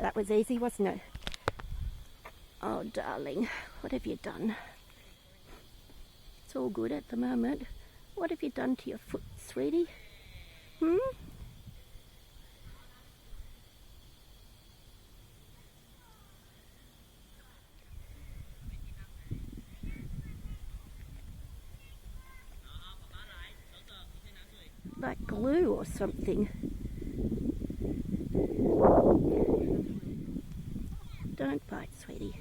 That was easy, wasn't it? Oh, darling, what have you done? It's all good at the moment. What have you done to your foot, sweetie? Hmm? Like glue or something. Don't bite, sweetie.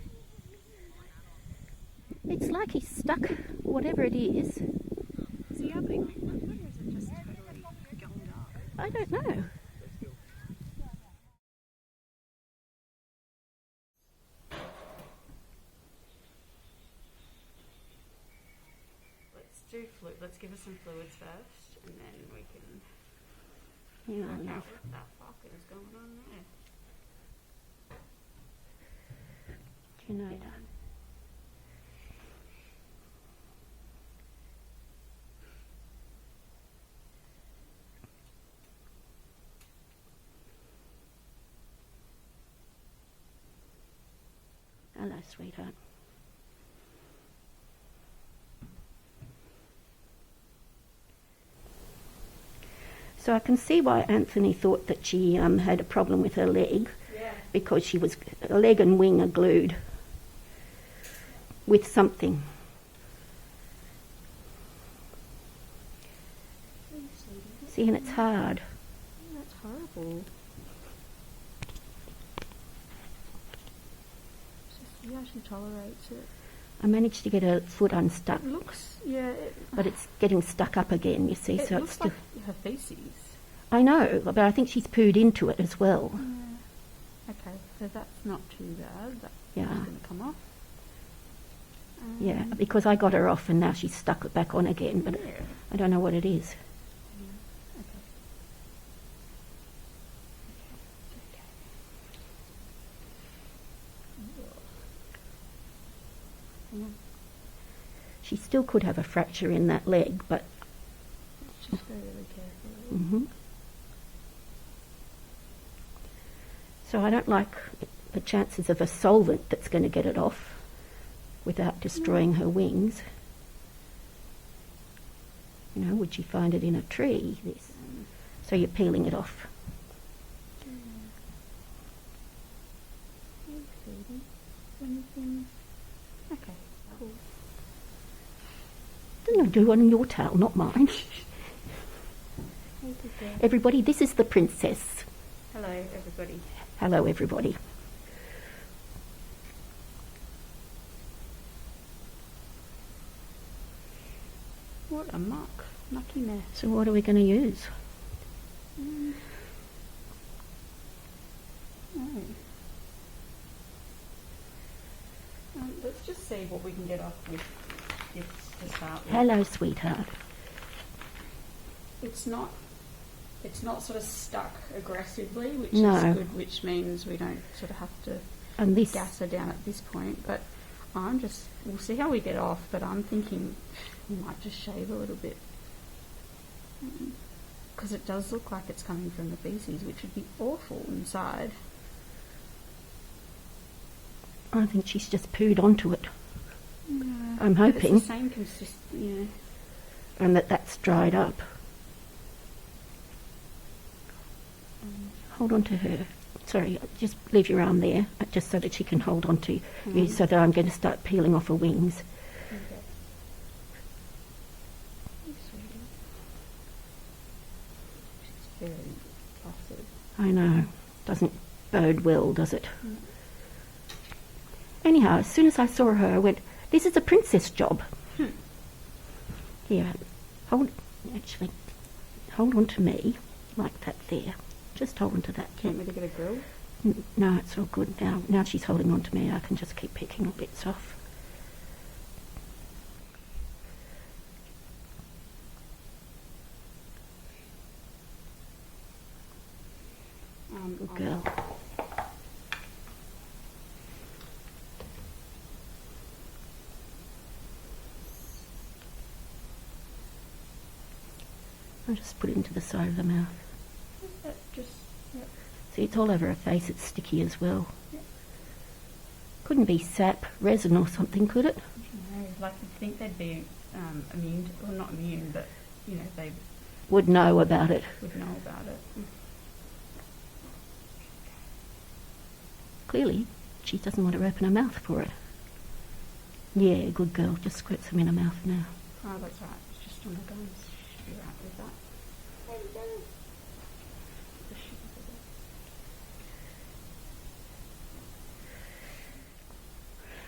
It's like he's stuck, whatever it is. Is he having liquid or is it just totally gummed up? I don't know. Let's give her some fluids first, and then we can Yeah, work no. out what the fuck is going on there. Do you know that? Hello, sweetheart. So I can see why Anthony thought that she had a problem with her leg, because she was, her leg and wing are glued with something. See, and it's hard. Oh, that's horrible. She actually tolerates it. I managed to get her foot unstuck, It looks, yeah. but it's getting stuck up again, you see, It so looks it's still... like her feces. I know, but I think she's pooed into it as well. Yeah. Okay, so that's not too bad. That's Yeah. going to come off. Yeah, because I got her off and now she's stuck it back on again, but Yeah. I don't know what it is. Okay. Okay. She still could have a fracture in that leg, but... Just go really carefully. Mhm. So I don't like the chances of a solvent that's going to get it off without destroying her wings. You know, would she find it in a tree? This. So you're peeling it off. Okay, cool. Don't do one on your tail, not mine. Everybody, this is the princess. Hello, everybody. Hello, everybody. What a mucky mess. So what are we going to use? Let's just see what we can get off with this to start with. Hello, sweetheart. It's not sort of stuck aggressively, which No. is good, which means we don't sort of have to And this... gas her down at this point. But we'll see how we get off, but I'm thinking we might just shave a little bit. Because it does look like it's coming from the feces, which would be awful inside. I think she's just pooed onto it. Yeah. I'm But hoping. it's the same consistency, yeah. And that's dried up. Hold on to her. Sorry, just leave your arm there, just so that she can hold on to you, so that I'm going to start peeling off her wings. Okay. She's very placid. I know. Doesn't bode well, does it? Anyhow, as soon as I saw her, I went, this is a princess job. Here, hold on to me, like that there. Just hold on to that. Do you want me to get a grill? No, it's all good now. Now she's holding on to me, I can just keep picking bits off. Good girl. I'll just put it into the side of the mouth. Just, yep. See, it's all over her face. It's sticky as well. Yep. Couldn't be sap, resin or something, could it? No, like you'd think they'd be immune, well not immune, but you know, they Would know about it. would know about it. Clearly, she doesn't want to open her mouth for it. Yeah, good girl. Just squirt some in her mouth now. Oh, that's right. It's just on the gums. Should be right with that.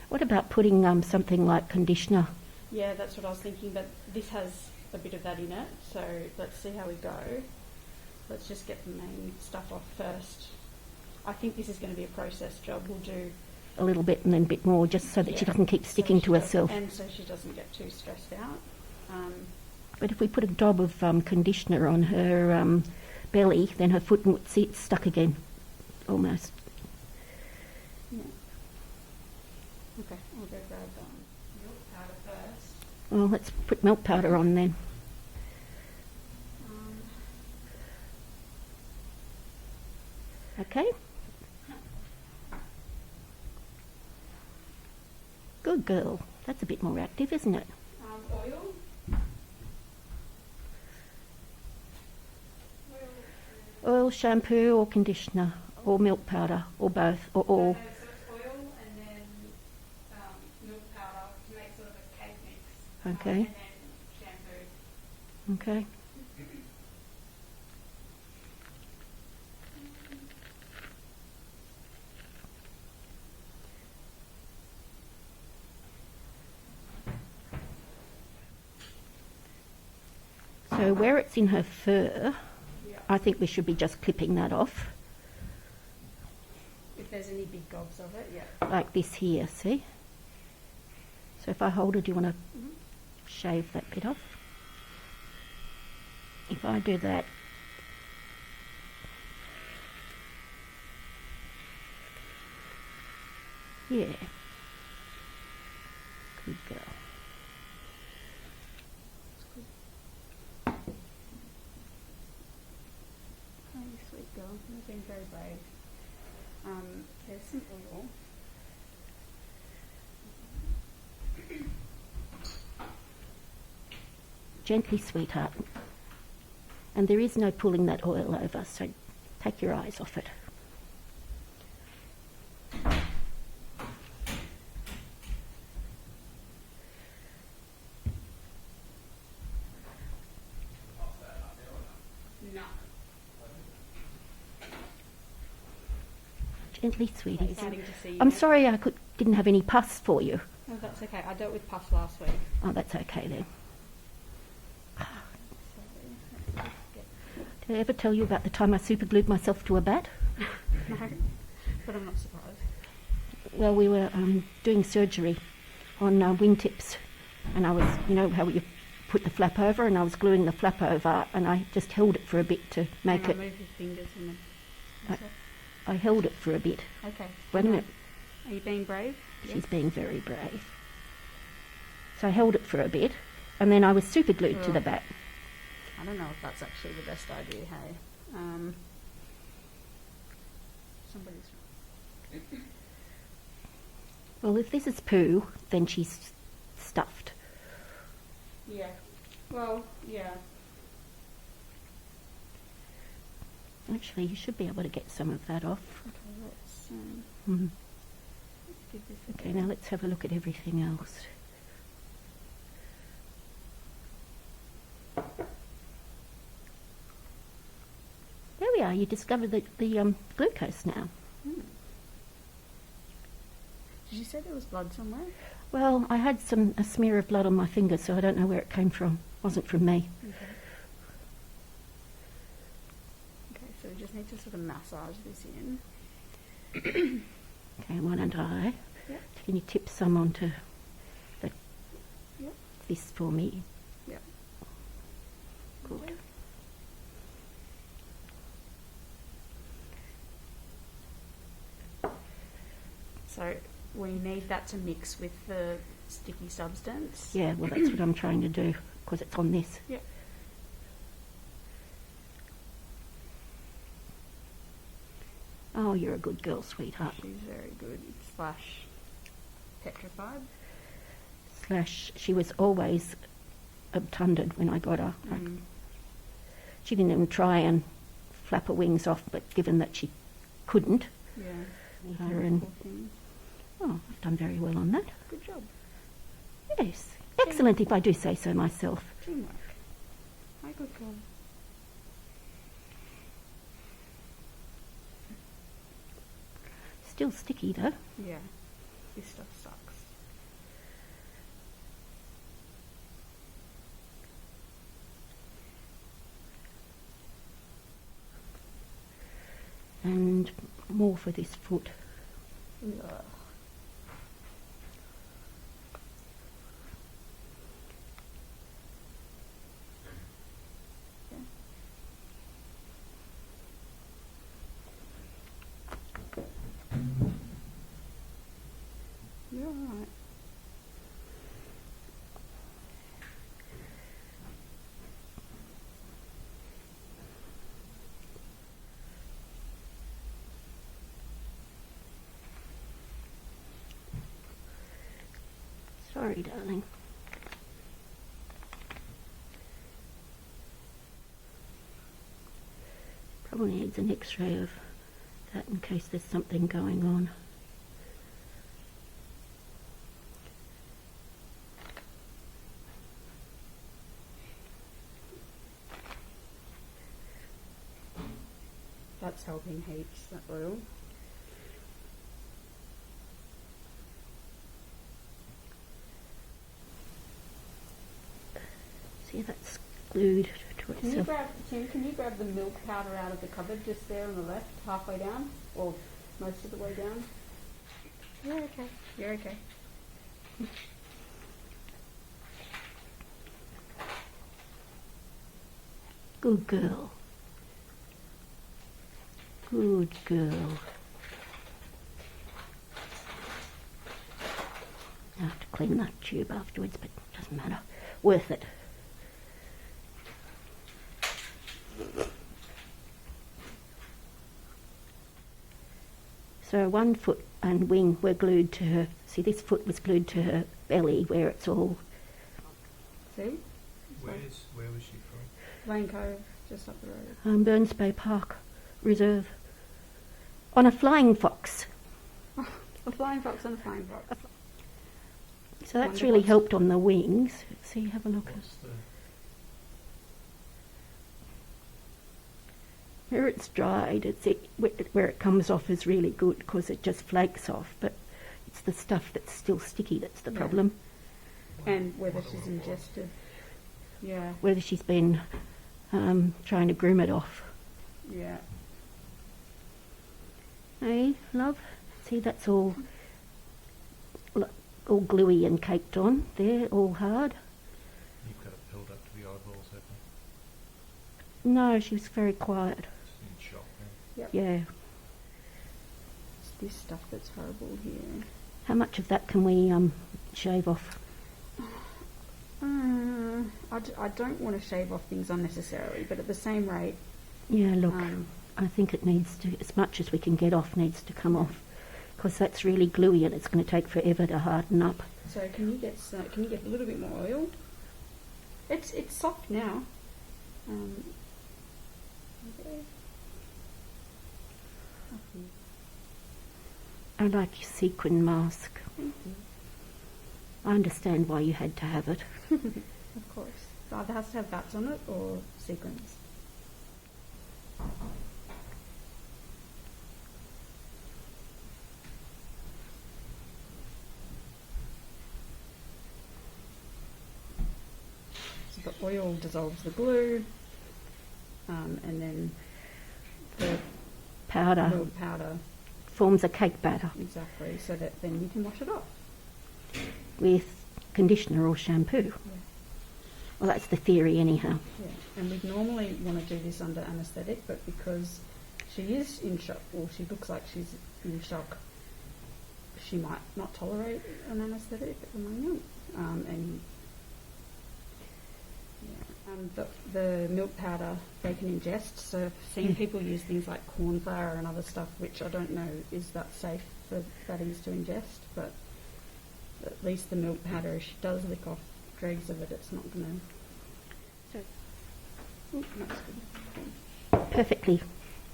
What about putting something like conditioner? Yeah, that's what I was thinking, but this has a bit of that in it, so let's see how we go. Let's just get the main stuff off first. I think this is going to be a process job. We'll do A little bit and then a bit more, just so that she doesn't keep sticking to herself. And so she doesn't get too stressed out. But if we put a dab of conditioner on her belly, then her foot would see it's stuck again, almost. Yeah. Okay, I'll go grab milk powder first. Well, let's put milk powder on then. Okay. Good girl. That's a bit more active, isn't it? Oil. Oil, shampoo or conditioner or milk powder or both or all. So it's oil and then milk powder to make sort of a cake mix. Okay. And then shampoo. Okay. So where it's in her fur, I think we should be just clipping that off. If there's any big gobs of it, yeah. Like this here, see? So if I hold it, do you want to shave that bit off? If I do that, yeah, good girl. Oh, you sweet girl. You've been very brave. There's some oil. Gently, sweetheart. And there is no pulling that oil over, so take your eyes off it. No. Gently, sweetie. Exciting to see you. I'm sorry I didn't have any pus for you. No, that's okay. I dealt with pus last week. Oh, that's okay then. Did I ever tell you about the time I superglued myself to a bat? No, but I'm not surprised. Well, we were doing surgery on wingtips, and I was, you know, how you put the flap over, and I was gluing the flap over, and I just held it for a bit to make it. Move your fingers and I held it for a bit. okay. Wait a minute. Are you being brave? She's being very brave. So I held it for a bit, and then I was superglued to the bat. I don't know if that's actually the best idea, hey? Somebody's... Well, if this is poo, then she's stuffed. Yeah. Well, yeah. Actually, you should be able to get some of that off. Okay, let's give this a Okay, go. now let's have a look at everything else. There we are. You discovered the glucose now. Did you say there was blood somewhere? Well, I had a smear of blood on my finger, so I don't know where it came from. It wasn't from me. Okay. Okay, so we just need to sort of massage this in. Okay, why don't I? Yep. Can you tip some onto Yep. this for me? Yep. Good. So we need that to mix with the sticky substance. Yeah, well, that's what I'm trying to do, because it's on this. Yep. Oh, you're a good girl, sweetheart. She's very good. Slash petrified. Slash, she was always obtunded when I got her. Mm. She didn't even try and flap her wings off, but given that she couldn't, Yeah. her and oh, I've done very well on that. Good job. Yes, excellent if I do say so myself. Teamwork. My good girl. Still sticky though. Yeah. This stuff sucks. And more for this foot. Ugh. You're alright. Sorry, darling. Probably needs an x-ray of that in case there's something going on. That's helping heaps, that oil. See, that's glued to Can itself. can you grab the milk powder out of the cupboard just there on the left, halfway down? Or most of the way down? You're okay. You're okay. Good girl. Good girl. I have to clean that tube afterwards, but it doesn't matter. Worth it. So one foot and wing were glued to her. See, this foot was glued to her belly where it's all... See? Where was she from? Lane Cove, just up the road. Burns Bay Park Reserve. On a flying fox. A flying fox and a flying fox. So that's really helped on the wings. See, have a look. What's the... Where it's dried, where it comes off is really good because it just flakes off, but it's the stuff that's still sticky that's the problem. And whether she's ingested. Yeah. Whether she's been trying to groom it off. Yeah. Hey, love? See, that's all gluey and caked on there, all hard. You've got it held up to the eyeballs, haven't No, she was very quiet. you? In shock now. Yep. Yeah. It's this stuff that's horrible here. How much of that can we shave off? I don't want to shave off things unnecessarily, but at the same rate... Yeah, look, I think it needs to, as much as we can get off needs to come off, because that's really gluey and it's going to take forever to harden up. So can you get a little bit more oil? It's soft now. Okay. I like your sequin mask. Thank you. I understand why you had to have it. Of course. It either has to have bats on it or sequins. So the oil dissolves the glue, and then the Powder milk powder, forms a cake batter exactly, so that then you can wash it off. with conditioner or shampoo. Yeah. Well, that's the theory anyhow. Yeah, and we'd normally want to do this under anaesthetic, but because she is in shock, or she looks like she's in shock, she might not tolerate an anaesthetic at the moment. the milk powder they can ingest. So I've seen people use things like corn flour and other stuff, which I don't know is that safe for batties to ingest, but at least the milk powder, if she does lick off dregs of it, it's not going to... that's good. Perfectly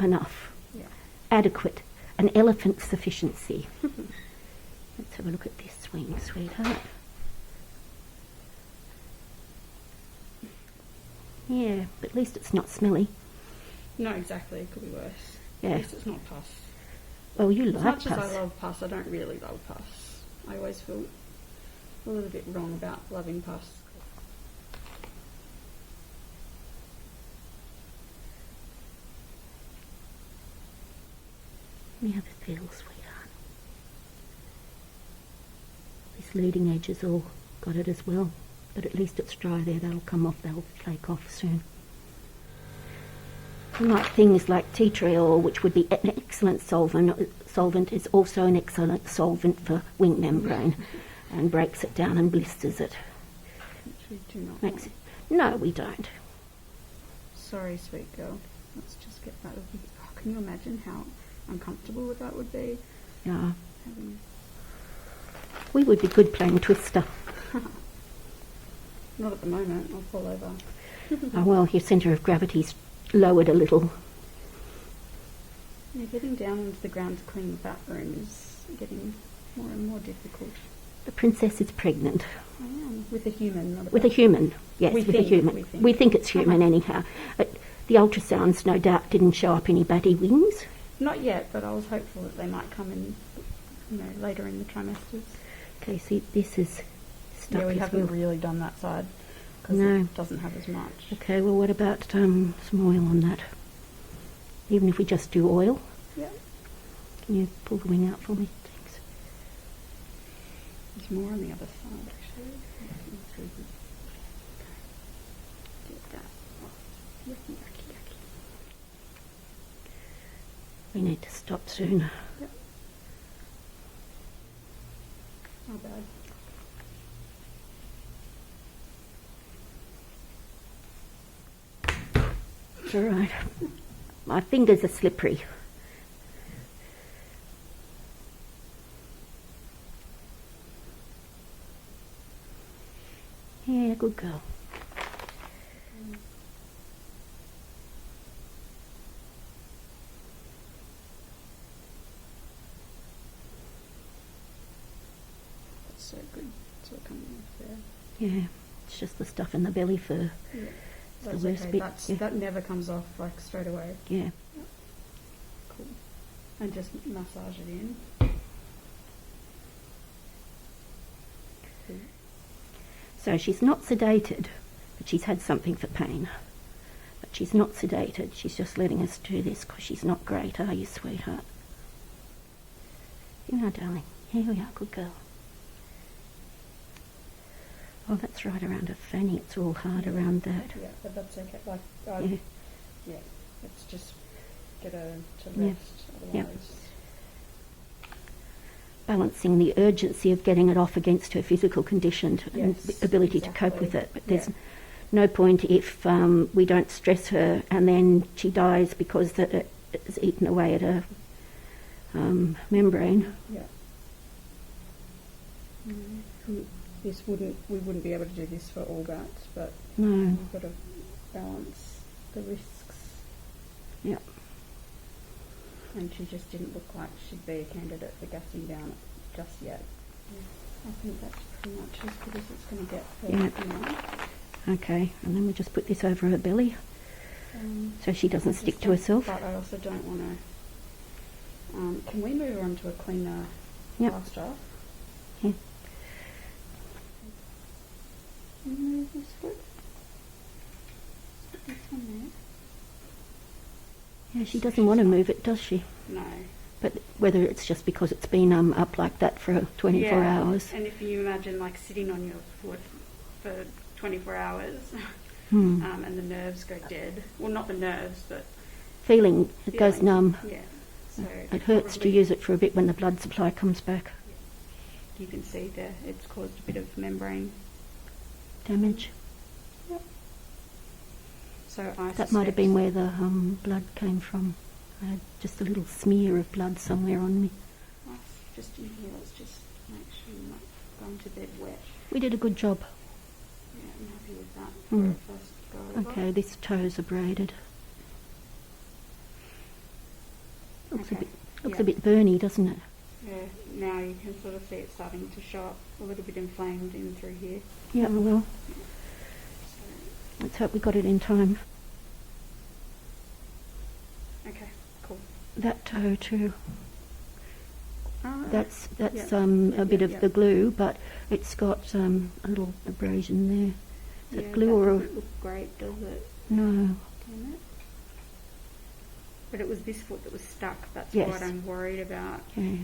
enough. Yeah. Adequate. An elephant's sufficiency. Let's have a look at this swing, sweetheart. Yeah, but at least it's not smelly. No, exactly. It could be worse. Yeah. At least it's not pus. Well, you As like much pus. as I love pus, I don't really love pus. I always feel a little bit wrong about loving pus. Let me have a feel, sweetheart. This leading edge has all got it as well, but at least it's dry there. That'll come off, they'll flake off soon. Unlike things like tea tree oil, which would be an excellent solvent is also an excellent solvent for wing membrane and breaks it down and blisters it. Which we do not Makes want. it. No, we don't. Sorry, sweet girl. Let's just get that. Oh, can you imagine how uncomfortable that would be? Yeah. Having... We would be good playing Twister. Not at the moment. I'll fall over. Oh, well, your centre of gravity's lowered a little. Yeah, getting down into the ground to clean the bathroom is getting more and more difficult. The princess is pregnant. I am. With a human, not a With a human, yes, We with a think, human. we think. It's human anyhow. The ultrasounds, no doubt, didn't show up any batty wings. Not yet, but I was hopeful that they might come in, later in the trimesters. Okay, see, this is stuck Yeah, we as haven't well. really done that side because No. it doesn't have as much. Okay, well, what about some oil on that? Even if we just do oil. Yeah. Can you pull the wing out for me? Thanks. There's more on the other side, actually. Get that. Oh, yucky, yucky, yucky. We need to stop soon. Yep. Not bad. It's all right. My fingers are slippery. Yeah, good girl. That's so good. It's all coming off there. Yeah, it's just the stuff in the belly fur. Yeah. The That's worst okay. bit, That's, yeah. That never comes off like straight away. Yeah. Cool. And just massage it in. So she's not sedated, but she's had something for pain. But she's not sedated. She's just letting us do this because she's not great, are you, sweetheart? Here we are, darling. Here we are, good girl. Oh, that's right around her fanny. It's all hard around that. Yeah, but that's okay. Like, Yeah. yeah, let's just get her to Yeah. rest. Yeah. Otherwise, Balancing the urgency of getting it off against her physical condition and Yes, the ability to cope exactly. with it. But there's Yeah. no point if we don't stress her and then she dies because it's eaten away at her membrane. yeah. We wouldn't be able to do this for all bats, but No. we've got to balance the risks. Yeah. And she just didn't look like she'd be a candidate for gassing down just yet. I think that's pretty much as good as it's going to get for Yeah. now. Okay, and then we just put this over her belly so she doesn't I stick just to don't- herself. But I also don't want to... can we move her on to a cleaner Yep. plaster? Yeah. Can you move this foot? Put this one Yeah, she doesn't want to move it, does she? there. No. But whether it's just because it's been up like that for 24 Yeah, hours. And if you imagine like sitting on your foot for 24 hours and the nerves go dead. Well, not the nerves, but... Feeling, it goes feeling. numb. Yeah. So It hurts to probably- use it for a bit when the blood supply comes back. You can see there, it's caused a bit of membrane. Damage. Yep. So I That might have been where the blood came from. I had just a little smear of blood somewhere on me. Just in here, let's just make sure you're not going to bed wet. We did a good job. Yeah, I'm happy with that for a first go over. Okay, these toes are braided. Looks a bit burny, doesn't it? Yeah, now you can sort of see it starting to show up a little bit inflamed in through here. Yeah, well, So, let's hope we got it in time. okay, cool. That toe too. That's Yep. a bit Yep, of the glue, but it's got a little abrasion there. Is Yeah, it glue that or doesn't look great, does it? no? Can it? But it was this foot that was stuck. That's Yes. what I'm worried about. Yeah.